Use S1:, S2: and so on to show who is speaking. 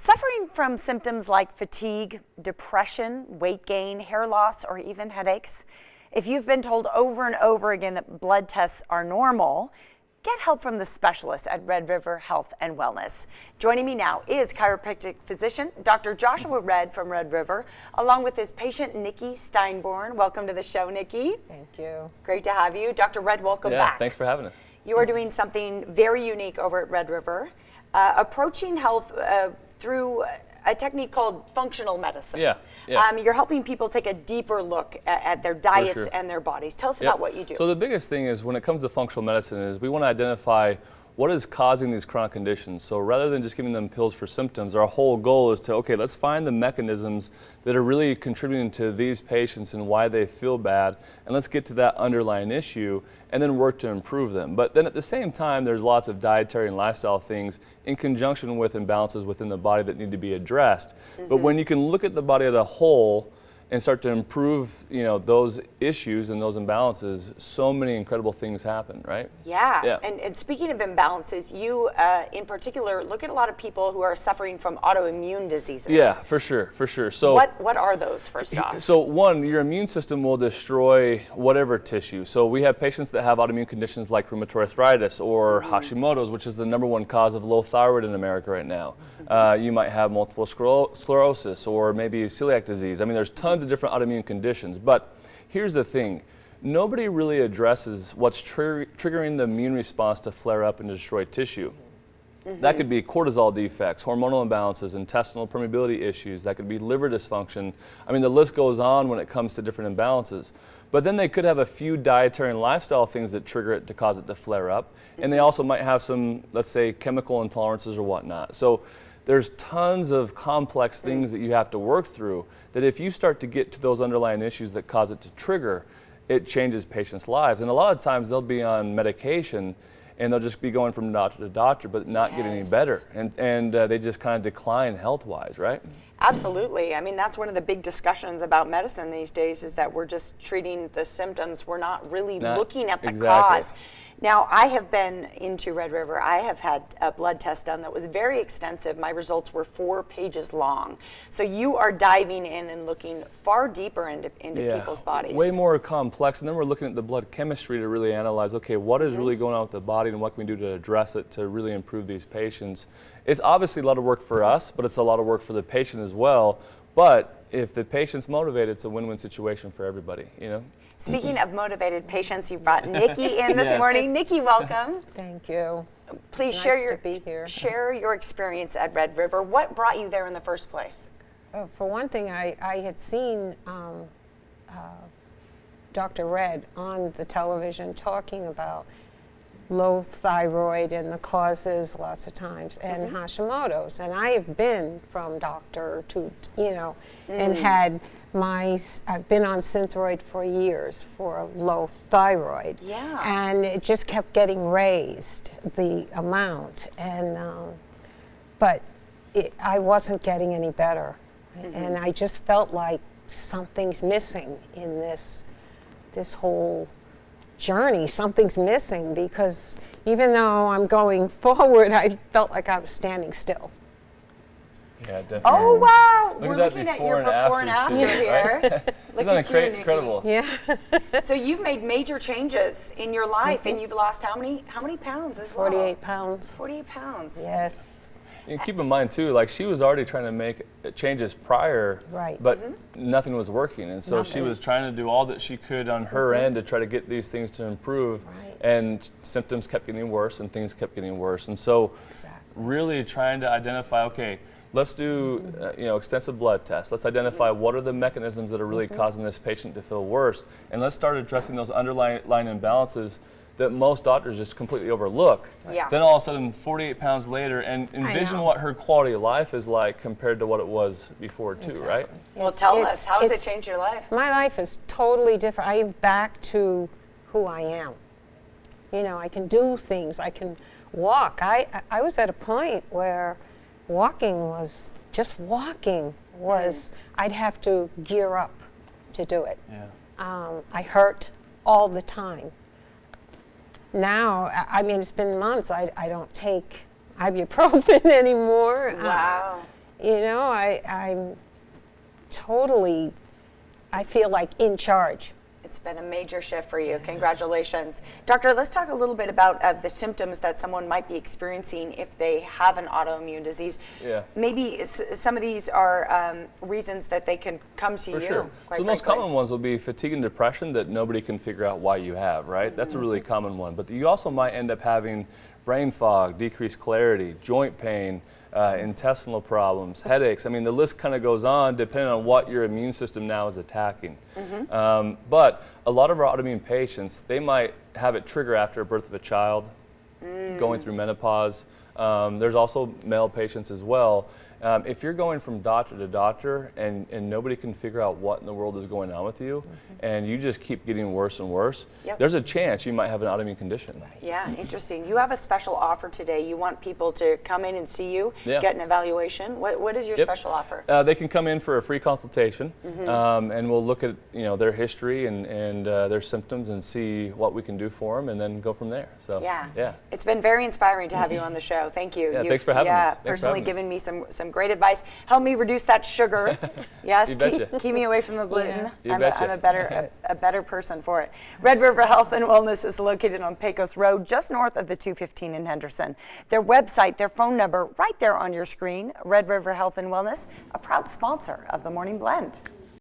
S1: Suffering from symptoms like fatigue, depression, weight gain, hair loss, or even headaches? If you've been told over and over again that blood tests are normal, get help from the specialists at RedRiver Health and Wellness. Joining me now is chiropractic physician Dr. Joshua Red from RedRiver, along with his patient Nikki Steinborn. Welcome to the show, Nikki.
S2: Thank you.
S1: Great to have you. Dr. Red, welcome back.
S3: Thanks for having us.
S1: You are doing something very unique over at RedRiver, approaching health through a technique called functional medicine. You're helping people take a deeper look at their diets and their bodies. Tell us about what you do.
S3: So the biggest thing is when it comes to functional medicine is we want to identify what is causing these chronic conditions. So rather than just giving them pills for symptoms, our whole goal is to, okay, let's find the mechanisms that are really contributing to these patients and why they feel bad, and let's get to that underlying issue and then work to improve them. But then at the same time, there's lots of dietary and lifestyle things in conjunction with imbalances within the body that need to be addressed. But when you can look at the body as a whole and start to improve, those issues and those imbalances, so many incredible things happen, right?
S1: Yeah. And speaking of imbalances, you in particular look at a lot of people who are suffering from autoimmune diseases.
S3: Yeah, for sure. So
S1: what are those, first off?
S3: So one, your immune system will destroy whatever tissue. So we have patients that have autoimmune conditions like rheumatoid arthritis or Hashimoto's, which is the #1 cause of low thyroid in America right now. You might have multiple sclerosis or maybe celiac disease. I mean, there's tons of different autoimmune conditions, but here's the thing. Nobody really addresses what's triggering the immune response to flare up and destroy tissue. That could be cortisol defects, hormonal imbalances, intestinal permeability issues. That could be liver dysfunction. I mean, the list goes on when it comes to different imbalances. But then they could have a few dietary and lifestyle things that trigger it to cause it to flare up. And they also might have some, let's say, chemical intolerances or whatnot. So there's tons of complex things that you have to work through that if you start to get to those underlying issues that cause it to trigger, it changes patients' lives. And a lot of times they'll be on medication and they'll just be going from doctor to doctor but not getting any better. And they just kind of decline health-wise, right?
S1: Absolutely. I mean, that's one of the big discussions about medicine these days is that we're just treating the symptoms. We're not really looking at the cause. Now, I have been into RedRiver. I have had a blood test done that was very extensive. My results were 4 pages long. So you are diving in and looking far deeper into people's bodies.
S3: Way more complex. And then we're looking at the blood chemistry to really analyze, okay, what is really going on with the body and what can we do to address it to really improve these patients. It's obviously a lot of work for us, but it's a lot of work for the patient as well. But if the patient's motivated, it's a win-win situation for everybody,
S1: Speaking of motivated patients, you brought Nikki in this morning. Nikki, welcome.
S2: Thank you.
S1: Please share your experience at RedRiver. What brought you there in the first place?
S2: For one thing, I had seen Dr. Red on the television talking about low thyroid and the causes lots of times, and Hashimoto's. And I have been from doctor to, and had I've been on Synthroid for years for low thyroid.
S1: Yeah.
S2: And it just kept getting raised, the amount. And, but I wasn't getting any better. And I just felt like something's missing in this whole journey. Something's missing because even though I'm going forward, I felt like I was standing still.
S3: Yeah, definitely.
S1: Oh, wow.
S3: We're
S1: looking at your before and after here.
S3: Look at you, incredible.
S2: Yeah.
S1: So you've made major changes in your life, and you've lost how many pounds as well?
S2: 48 pounds.
S1: 48 pounds.
S2: Yes.
S3: And keep in mind too, like she was already trying to make changes prior, but nothing was working, and so she was trying to do all that she could on her end to try to get these things to improve, and symptoms kept getting worse and things kept getting worse, and so really trying to identify, okay, let's do extensive blood tests. Let's identify what are the mechanisms that are really causing this patient to feel worse, and let's start addressing those underlying imbalances that most doctors just completely overlook.
S1: Yeah.
S3: Then all of a sudden, 48 pounds later, and envision what her quality of life is like compared to what it was before too, right?
S1: Well, tell us, how has it changed your life?
S2: My life is totally different. I am back to who I am. I can do things. I can walk. I was at a point where walking was, I'd have to gear up to do it.
S3: Yeah.
S2: I hurt all the time. Now, I mean, it's been months. I don't take ibuprofen anymore.
S1: Wow.
S2: You know, I'm totally, I feel like in charge.
S1: It's been a major shift for you. Congratulations. Doctor, let's talk a little bit about the symptoms that someone might be experiencing if they have an autoimmune disease.
S3: Yeah.
S1: Maybe some of these are reasons that they can come to you.
S3: For sure.
S1: quite
S3: So the most
S1: frankly.
S3: common ones will be fatigue and depression that nobody can figure out why you have, right? That's a really common one. But you also might end up having brain fog, decreased clarity, joint pain, intestinal problems, headaches. I mean, the list kind of goes on depending on what your immune system now is attacking. But a lot of our autoimmune patients, they might have it trigger after a birth of a child, going through menopause. There's also male patients as well. If you're going from doctor to doctor and nobody can figure out what in the world is going on with you, and you just keep getting worse and worse, there's a chance you might have an autoimmune condition.
S1: Yeah, interesting. You have a special offer today. You want people to come in and see you, get an evaluation. What is your special offer?
S3: They can come in for a free consultation, and we'll look at their history and their symptoms and see what we can do for them, and then go from there. So yeah.
S1: It's been very inspiring to have you on the show. Thank you.
S3: Yeah, thanks for having me. Thanks for
S1: personally
S3: having me.
S1: given me some great advice. Help me reduce that sugar. Yes,
S3: You betcha.
S1: keep me away from the gluten.
S3: You
S1: I'm
S3: betcha.
S1: a better person for it. Red River Health and Wellness is located on Pecos Road, just north of the 215 in Henderson. Their website, their phone number, right there on your screen. Red River Health and Wellness, a proud sponsor of the Morning Blend.